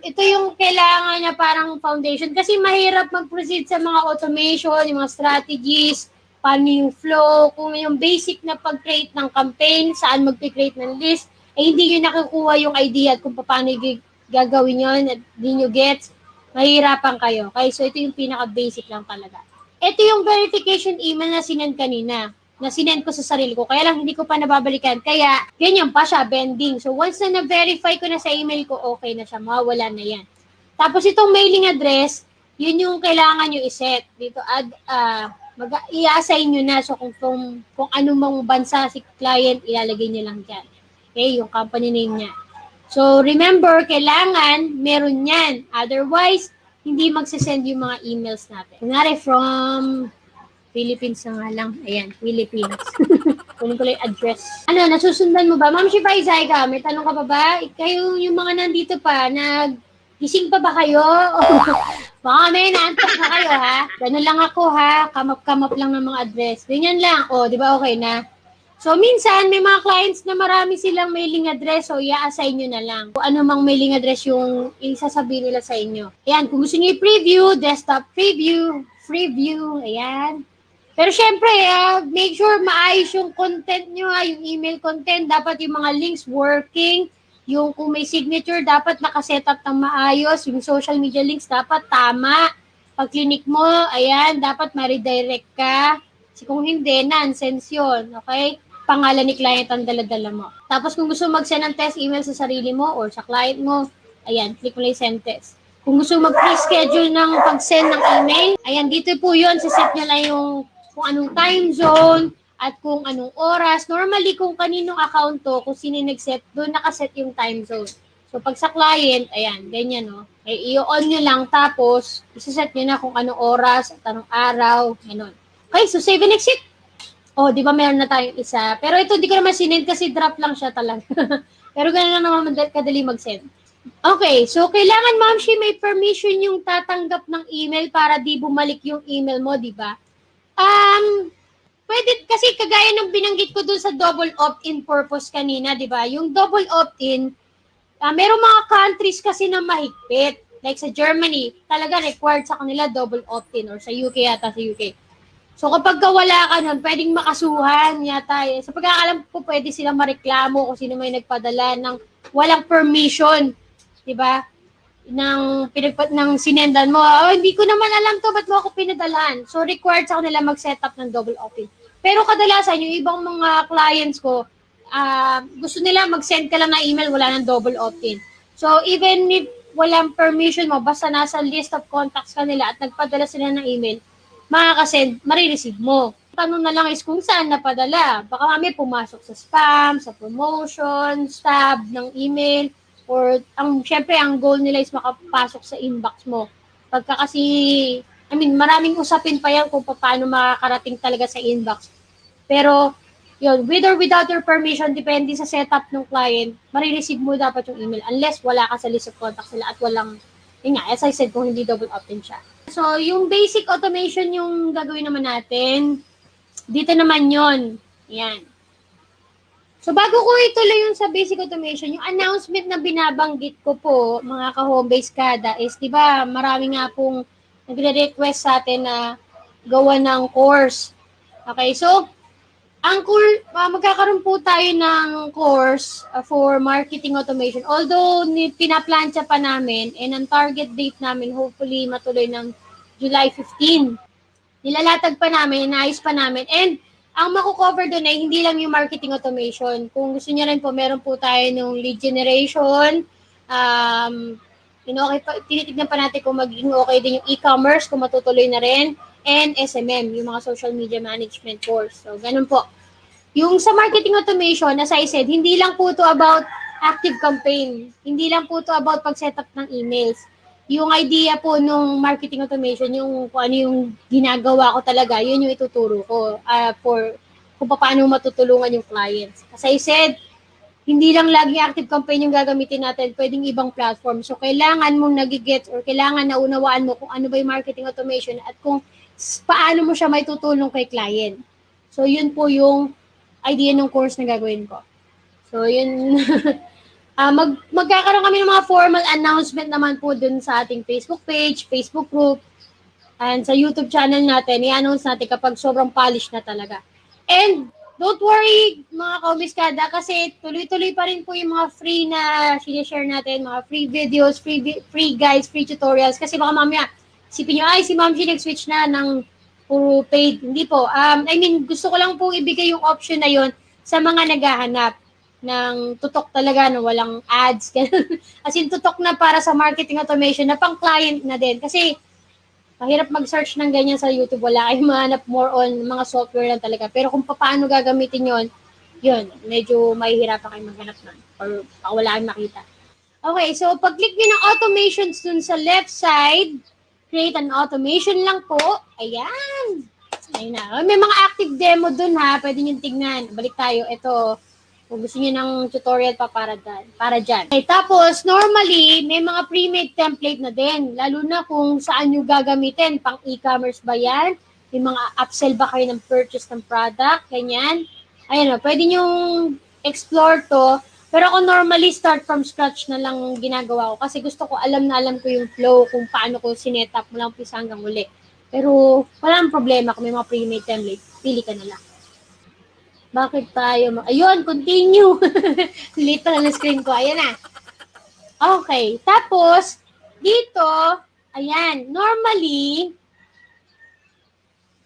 A: Ito yung kailangan niya parang foundation kasi mahirap mag-proceed sa mga automation, yung mga strategies, paano yung flow, kung yung basic na pag-create ng campaign, saan mag-create ng list, hindi nyo nakukuha yung idea at kung paano gagawin yun at di nyo gets, mahirapan kayo. Okay, so ito yung pinaka-basic lang talaga. Ito yung verification email na sinend kanina, na sinend ko sa sarili ko. Kaya lang hindi ko pa nababalikan. Kaya, ganyan pa siya, pending. So, once na na-verify ko na sa email ko, okay na siya, mawawala na yan. Tapos itong mailing address, yun yung kailangan nyo iset. Dito, i-assign nyo na. So, kung anumang bansa si client, ilalagay nyo lang dyan. Okay, yung company name niya. So, remember, kailangan meron yan. Otherwise, hindi magsisend yung mga emails natin. Kunwari, from Philippines na nga lang. Ayan, Philippines. Kunin ko lang yung address. Ano, nasusundan mo ba? Ma'am Shifa Izayka, may tanong ka pa ba? Kayo, yung mga nandito pa, gising pa ba kayo? Baka may naantok na kayo, ha? Ganun lang ako, ha? Kamap lang ng mga address. Ganyan lang. O, di ba okay na? So, minsan, may mga clients na marami silang mailing address, so i-assign nyo na lang. Kung ano mang mailing address yung isasabihin nila sa inyo. Ayan, kung gusto nyo i-preview, desktop preview, freeview, ayan. Pero syempre, make sure maayos yung content nyo, yung email content. Dapat yung mga links working. Yung kung may signature, dapat nakasetup ng maayos. Yung social media links, dapat tama. Pag clinic mo, ayan, dapat ma-redirect ka. Kasi kung hindi, nonsense yun, okay? Pangalan ni client ang dala-dala mo. Tapos kung gusto mag-send ng test email sa sarili mo or sa client mo, ayan, click mo lang send test. Kung gusto mag-pre-schedule ng pag-send ng email, ayan, dito po yun, siset nyo lang yung kung anong time zone at kung anong oras. Normally, kung kaninong account to, kung sino nag-set, doon nakaset yung time zone. So, pag sa client, ayan, ganyan, no? I-on nyo lang, tapos, isiset nyo na kung anong oras at anong araw, gano'n. Okay, so save and exit. Oh, di ba meron na tayong isa. Pero ito, di ko naman sinend kasi drop lang siya talaga. Pero ganun lang naman kadali mag-send. Okay, so kailangan, Ma'am Shi, may permission yung tatanggap ng email para di bumalik yung email mo, di ba? Pwede kasi kagaya ng binanggit ko dun sa double opt-in purpose kanina, di ba? Yung double opt-in, merong mga countries kasi na mahigpit. Like sa Germany, talaga required sa kanila double opt-in or sa UK yata sa UK. So kapag wala ka nun, pwedeng makasuhan yata. Sa pagkakalam ko, pwede silang mareklamo kung sino may nagpadala ng walang permission, di ba? Ng sinendan mo. Oh, hindi ko naman alam to, ba't mo ako pinadalan? So required sa kanila mag-set up ng double opt-in. Pero kadalasan, yung ibang mga clients ko, gusto nila mag-send ka lang na email, wala ng double opt-in. So even if walang permission mo, basta nasa list of contacts ka nila at nagpadala sila ng email, makakasend, marireceive mo. Tanong na lang is kung saan napadala. Baka kami pumasok sa spam, sa promotion, tab ng email, or syempre ang goal nila is makapasok sa inbox mo. Pagka kasi, maraming usapin pa yan kung paano makakarating talaga sa inbox. Pero, yun, with or without your permission, depende sa setup ng client, marireceive mo dapat yung email unless wala ka sa list of contacts nila at walang, yun nga, as I said, kung hindi double opt-in siya. So, yung basic automation yung gagawin naman natin. Dito naman yon. Yan. So, bago ko ituloy yung sa basic automation, yung announcement na binabanggit ko po, mga ka-home-based kada, is, di ba, marami nga pong nagre-request sa atin na gawa ng course. Okay, so, Magkakaroon po tayo ng course for marketing automation. Although pinaplansya pa namin and ang target date namin hopefully matuloy ng July 15. Nilalatag pa namin, inaayos pa namin. And ang makukover doon ay hindi lang yung marketing automation. Kung gusto niyo rin po, meron po tayo ng lead generation. Tinitignan pa natin kung magiging okay din yung e-commerce, kung matutuloy na rin. And SMM, yung mga social media management course. So, ganun po. Yung sa marketing automation, as I said, hindi lang po to about active campaign. Hindi lang po to about pag-setup ng emails. Yung idea po nung marketing automation, yung kung ano yung ginagawa ko talaga, yun yung ituturo ko for kung paano matutulungan yung clients. As I said, hindi lang lagi active campaign yung gagamitin natin, pwedeng ibang platform. So, kailangan mong nagigets or kailangan naunawaan mo kung ano ba yung marketing automation at kung paano mo siya may tutulong kay client. So, yun po yung idea ng course na gagawin ko. So, yun. Magkakaroon kami ng mga formal announcement naman po dun sa ating Facebook page, Facebook group, and sa YouTube channel natin. I-announce natin kapag sobrang polish na talaga. And, don't worry, mga kaumiskada, kasi tuloy-tuloy pa rin po yung mga free na sinishare natin, mga free videos, free guides, free tutorials. Kasi baka mamaya, isipin nyo, ay, si Ma'am G nag-switch na ng puro paid. Hindi po. Gusto ko lang po ibigay yung option na yon sa mga naghahanap ng tutok talaga na walang ads. As in, tutok na para sa marketing automation na pang client na din. Kasi, mahirap mag-search ng ganyan sa YouTube. Wala kayong mahanap, more on mga software lang talaga. Pero kung paano gagamitin yun, medyo mahihirapan kayo maghanap nun. Or wala kayong makita. Okay, so pag-click nyo ng automations dun sa left side, create an automation lang po. Ayan. Ayun na. May mga active demo dun ha. Pwede nyo tignan. Balik tayo. Ito. Kung gusto nyo ng tutorial pa para dyan. Okay, tapos, normally, may mga pre-made template na din. Lalo na kung saan nyo gagamitin. Pang e-commerce ba yan? May mga upsell ba kayo ng purchase ng product? Ganyan. Ayan o. Pwede nyo explore to. Pero ako normally start from scratch na lang ginagawa ko. Kasi gusto ko alam ko yung flow kung paano ko sinetap mula umpisa hanggang uli. Pero walang problema kung may mga pre-made template. Pili ka na lang. Bakit tayo? Ayun, continue. Lito na screen ko. Ayan na. Okay. Tapos, dito, ayan, normally,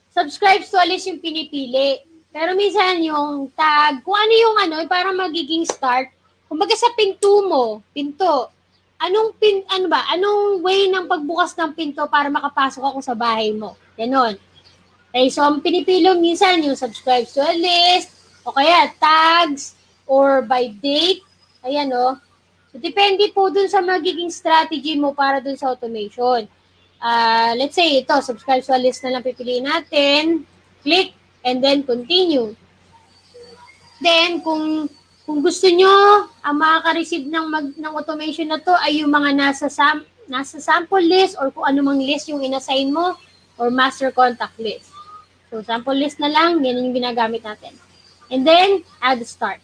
A: subscribe to list yung pinipili. Pero minsan yung tag, kung ano yung para magiging start, kumbaga sa pinto, anong way ng pagbukas ng pinto para makapasok ako sa bahay mo? Ganon. Okay, so ang pinipili minsan yung subscribe to a list, o kaya tags, or by date. Ayan o. So, depende po dun sa magiging strategy mo para dun sa automation. Let's say ito, subscribe to a list na lang pipiliin natin. Click, and then continue. Then, kung gusto nyo, ang makaka-receive ng automation na to ay yung mga nasa sample list or kung anumang list yung inassign mo or master contact list. So, sample list na lang, yan yung ginagamit natin. And then, add start.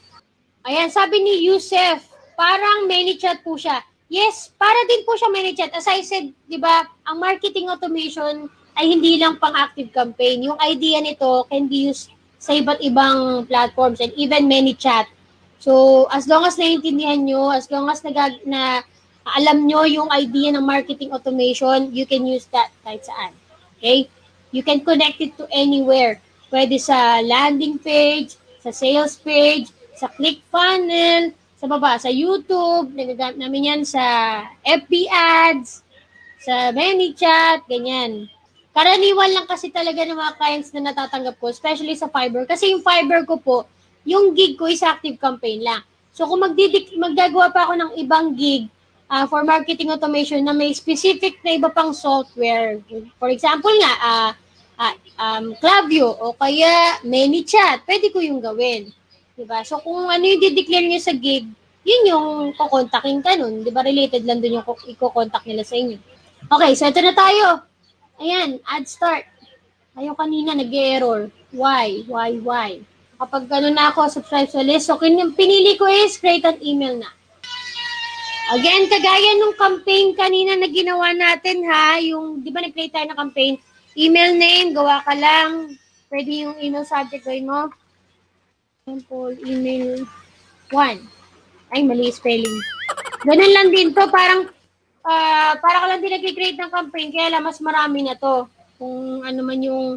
A: Ayan, sabi ni Yusef, parang ManyChat po siya. Yes, para din po siya ManyChat. As I said, di ba, ang marketing automation ay hindi lang pang active campaign. Yung idea nito can be used sa iba't ibang platforms and even ManyChat. So, as long as naiintindihan nyo, as long as alam nyo yung idea ng marketing automation, you can use that kahit saan. Okay? You can connect it to anywhere. Pwede sa landing page, sa sales page, sa ClickFunnels, sa baba, sa YouTube, nagagamit namin yan sa FB ads, sa ManyChat, ganyan. Karaniwan lang kasi talaga ng mga clients na natatanggap ko, especially sa Fiverr. Kasi yung Fiverr ko po, yung gig ko is active campaign lang. So kung maggagawa pa ako ng ibang gig for marketing automation na may specific na iba pang software, for example nga, Klaviyo o kaya ManyChat, pwede ko yung gawin. Diba? So kung ano yung dideclare nyo sa gig, yun yung kukontakin ka nun. Diba? Related lang dun yung i-contact nila sa inyo. Okay, so ito na tayo. Ayan, add start. Ayaw kanina nag-error. Why? Kapag gano'n na ako, subscribe sa list. So, pinili ko is create an email na. Again, kagaya nung campaign kanina na ginawa natin ha, yung, di ba nag-create tayo ng campaign, email name, gawa ka lang, pwede yung email subject gawin mo, Sample email 1. Ay, mali spelling. Ganun lang din to. Para ka lang din nag-create ng campaign, kaya lang mas marami na to. Kung ano man yung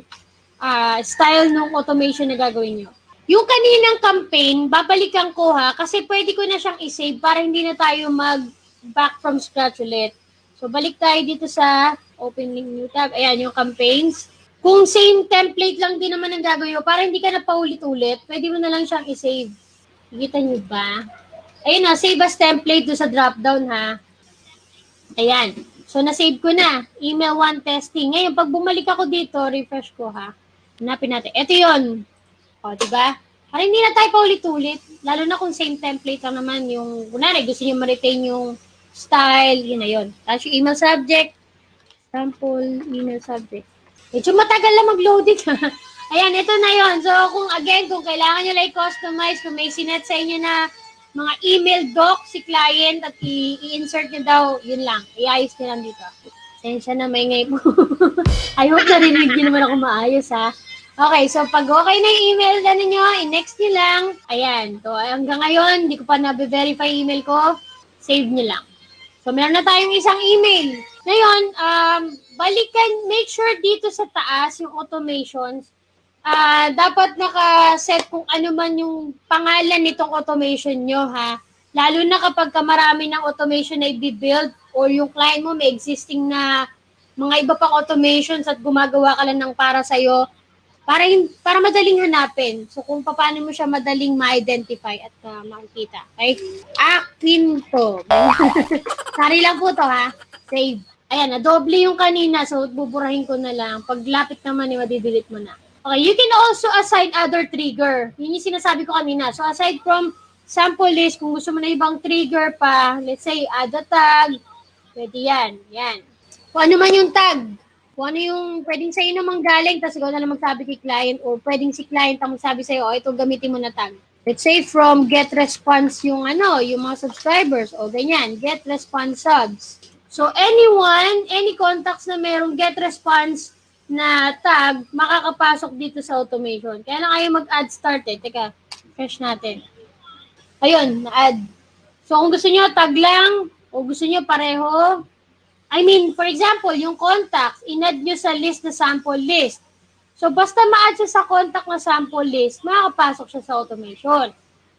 A: style ng automation na gagawin nyo. Yung kaninang campaign, babalikan ko ha, kasi pwede ko na siyang isave para hindi na tayo mag-back from scratch ulit. So, balik tayo dito sa open link new tab. Ayan, yung campaigns. Kung same template lang din naman ang gagawin mo, para hindi ka na paulit-ulit, pwede mo na lang siyang isave. Kita nyo ba? Ayun na, save as template do sa drop-down ha. Ayan. So, na-save ko na. Email 1 testing. Ngayon, pag bumalik ako dito, refresh ko ha. Hanapin natin. Ito yun. O, diba? Para hindi na tayo paulit-ulit. Lalo na kung same template lang naman yung, kunwari, gusto niyo ma-retain yung style, yun na yun. Tapos yung email subject, sample email subject. Medyo matagal lang mag-loading. Ayan, ito na yun. So, kung kailangan nyo lang i-customize, kung may sinet sa inyo na mga email doc si client at i-insert nyo daw, yun lang. I-ayos nyo lang dito. Sensya na, may ngay po. I hope narinig nyo naman ako maayos, ha? Okay, so pag okay na yung email na ninyo, i-next nyo lang. Ayan, so hanggang ngayon, hindi ko pa na-verify email ko. Save nyo lang. So, meron na tayong isang email. Ngayon, balikan, make sure dito sa taas, yung automations, dapat naka-set kung ano man yung pangalan nitong automation nyo, ha? Lalo na kapag marami ng automation na i-build or yung client mo may existing na mga iba pang automations at gumagawa ka lang ng para sa'yo, para madaling hanapin. So, kung paano mo siya madaling ma-identify at makikita. Okay? Akin to. Sorry lang po to, ha? Save. Ayan, na-doble yung kanina. So, buburahin ko na lang. Pag lapit naman, madidelete mo na. Okay, you can also assign other trigger. Yun yung sinasabi ko kanina. So, aside from sample list, kung gusto mo na ibang trigger pa, let's say, add a tag, pwede yan. Yan. Kung ano man yung tag, kung ano yung pwedeng sa'yo namang galing, tapos ikaw na lang magsabi kay client, or pwedeng si client ang magsabi sa'yo, ito gamitin mo na tag. Let's say from get response yung mga subscribers, o ganyan, get response subs. So anyone, any contacts na merong get response na tag, makakapasok dito sa automation. Kaya lang kayo mag-add start eh. Teka, refresh natin. Ayun, na-add. So kung gusto nyo tag lang, o gusto nyo pareho, for example, yung contacts, in-add nyo sa list na sample list. So, basta ma-add siya sa contact na sample list, makakapasok siya sa automation.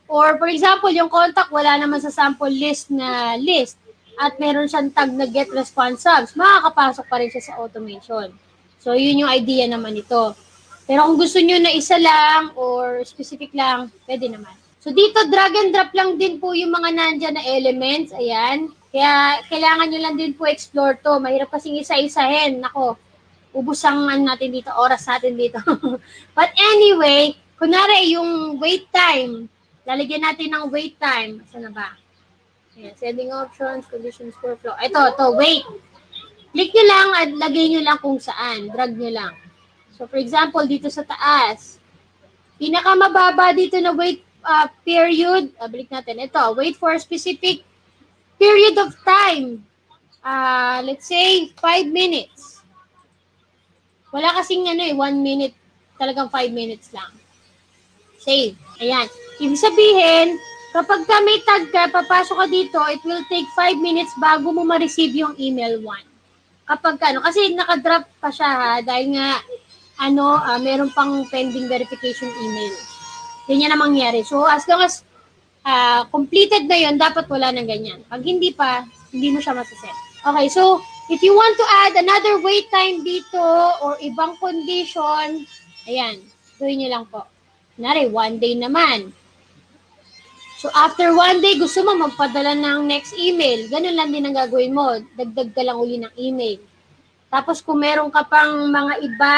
A: Or, for example, yung contact, wala naman sa sample list na list at meron siyang tag na get response subs, makakapasok pa rin siya sa automation. So, yun yung idea naman ito. Pero kung gusto nyo na isa lang or specific lang, pwede naman. So, dito, drag and drop lang din po yung mga nandyan na elements. Ayan. Kaya, kailangan nyo lang din po explore to. Mahirap kasing isa-isahin. Nako, ubus ang natin dito, oras natin dito. But anyway, kunwari yung wait time, lalagyan natin ng wait time. Saan na ba? Ayan, setting options, conditions for flow. Ito, wait. Click nyo lang at lagay nyo lang kung saan. Drag nyo lang. So, for example, dito sa taas, pinakamababa dito na wait period, balik natin. Ito, wait for a specific period of time. Let's say, 5 minutes. Wala kasing 1 minute, talagang 5 minutes lang. Save. Ayan. Ibig sabihin, kapag ka may tag ka, papasok ka dito, it will take 5 minutes bago mo ma-receive yung email 1. Kapag kasi nakadrop pa siya ha, dahil nga, meron pang pending verification email. Ganyan na mangyari. So, as long as completed na yun, dapat wala nang ganyan. Pag hindi pa, hindi mo siya masaset. Okay, so, if you want to add another wait time dito or ibang condition, ayan, gawin nyo lang po. Kunwari, 1 day naman. So, after 1 day, gusto mo magpadala ng next email. Ganun lang din ang gagawin mo. Dagdag ka lang uli ng email. Tapos, kung meron ka pang mga iba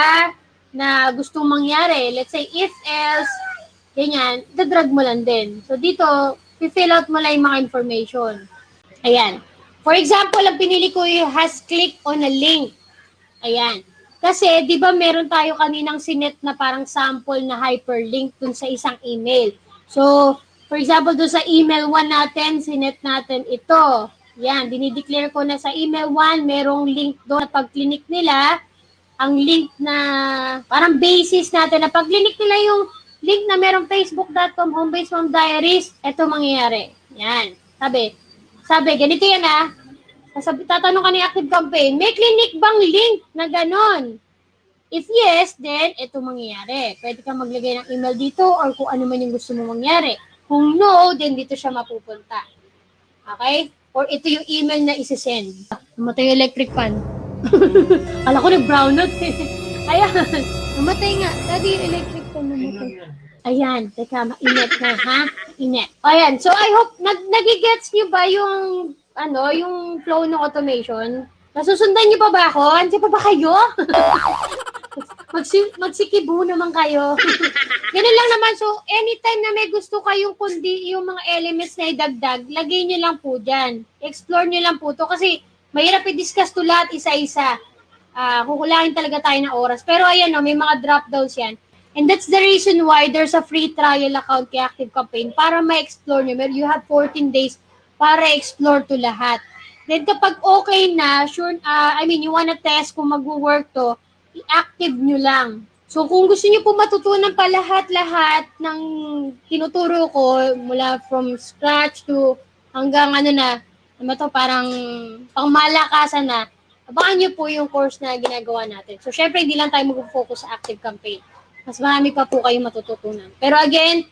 A: na gustong mangyari, let's say, if else, ganyan, dadrag mo lang din. So, dito, i-fill out mo lang yung mga information. Ayan. For example, ang pinili ko yung has clicked on a link. Ayan. Kasi, di ba meron tayo kaninang sinet na parang sample na hyperlink dun sa isang email. So, for example, dun sa email 1 natin, sinet natin ito. Yan, dinideclare ko na sa email 1, merong link doon. Pag-click nila, ang link na, parang basis natin, na pag-click nila yung link na merong facebook.com homebase mom diaries, ito mangyayari. Yan. Sabi, ganito yan tatanong ka ni Active Campaign, may clinic bang link na ganon? If yes, then ito mangyayari. Pwede kang maglagay ng email dito or kung ano man yung gusto mo mangyari. Kung no, then dito siya mapupunta. Okay? Or ito yung email na isi-send. Namatay yung electric fan. Kala ko nag-brownout Ayan. Namatay nga. Daddy, yung electric fan namatay. Ayan. Teka, mainit na, ha? Init. Ayan. So, I hope, nagigets niyo ba yung yung flow ng automation? Nasusundan niyo pa ba ako? Andiyan pa ba kayo? Magsikibu naman kayo. Ganun lang naman. So, anytime na may gusto kayong kundi yung mga elements na idagdag, lagay nyo lang po dyan. Explore nyo lang po to kasi mahirap i-discuss to lahat isa-isa. Kukulangin talaga tayo ng oras. Pero ayan may mga drop-downs yan. And that's the reason why there's a free trial account kay Active Campaign para ma-explore nyo. You have 14 days para explore to lahat. Then kapag okay na, you wanna test kung mag-work to, i-active nyo lang. So kung gusto nyo po matutunan pa lahat-lahat ng tinuturo ko, mula from scratch to hanggang parang pangmalakasan na, abangan nyo po yung course na ginagawa natin. So syempre hindi lang tayo mag-focus sa Active Campaign. Mas marami pa po kayong matututunan. Pero again,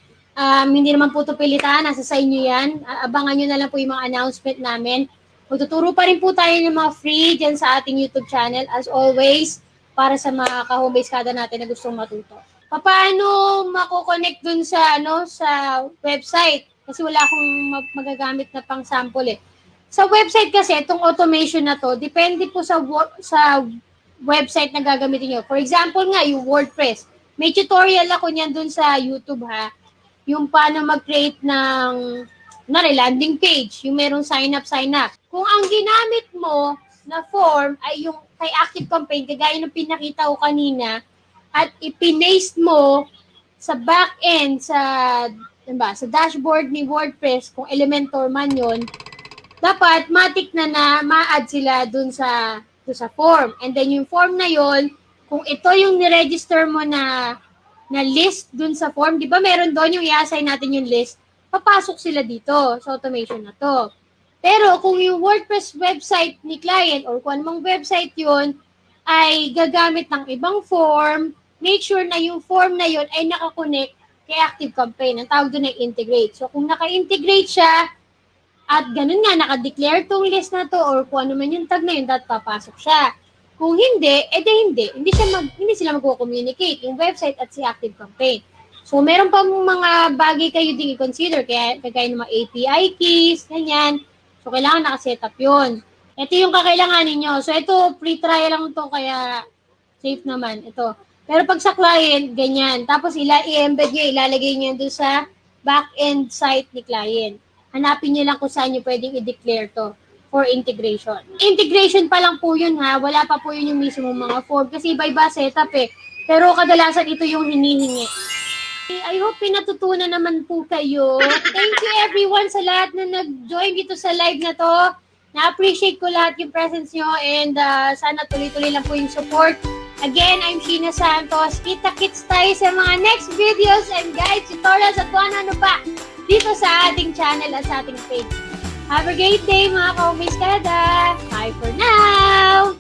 A: hindi naman po ito pilitan, nasa sa inyo yan. Abangan nyo na lang po yung mga announcement namin. Magtuturo pa rin po tayo ng mga free dyan sa ating YouTube channel. As always, para sa mga ka-home-based kada natin na gustong matuto. Paano mako-connect dun sa website? Kasi wala akong magagamit na pang sample Sa website kasi, itong automation na to, depende po sa website na gagamitin nyo. For example nga, yung WordPress. May tutorial ako niyan dun sa YouTube Yung paano mag-create ng landing page. Yung merong sign up. Kung ang ginamit mo na form ay yung kay Active Campaign, kagaya ng pinakita ko kanina, at ipinaste mo sa back-end, sa dashboard ni WordPress, kung Elementor man yon, dapat matik na ma-add sila dun sa form. And then yung form na yon, kung ito yung niregister mo na list dun sa form, di ba meron doon yung i-assign natin yung list, papasok sila dito sa automation na to. Pero kung yung WordPress website ni client or kung anumang website yun ay gagamit ng ibang form, make sure na yung form na yun ay nakakonect kay Active Campaign. Ang tawag doon ay integrate. So kung naka-integrate siya at ganun nga, naka-declare tong list na to or kung ano man yung tag na yun, papasok siya. Kung hindi, hindi. Hindi sila mag-communicate, yung website at si Active Campaign. So meron pa mga bagay kayo din i-consider, kaya ng mga API keys, ganyan. So, kailangan nakaset up yun. Ito yung kakailanganin nyo. So, ito, free trial lang to kaya safe naman. Ito. Pero pag sa client, ganyan. Tapos, i-embed nyo, ilalagay nyo doon sa back-end site ni client. Hanapin nyo lang kung saan nyo pwedeng i-declare to for integration. Integration pa lang po yun Wala pa po yun yung mismo mga form. Kasi iba-iba setup Pero kadalasan ito yung hinihingi. I hope pinatutunan naman po kayo. Thank you everyone sa lahat na nag-join dito sa live na to. Na-appreciate ko lahat yung presence nyo and sana tuloy-tuloy lang po yung support. Again, I'm Sheena Santos. Kita-kits tayo sa mga next videos and guides, tutorials at kung ano pa dito sa ating channel at sa ating page. Have a great day mga ka-home-based kada. Bye for now!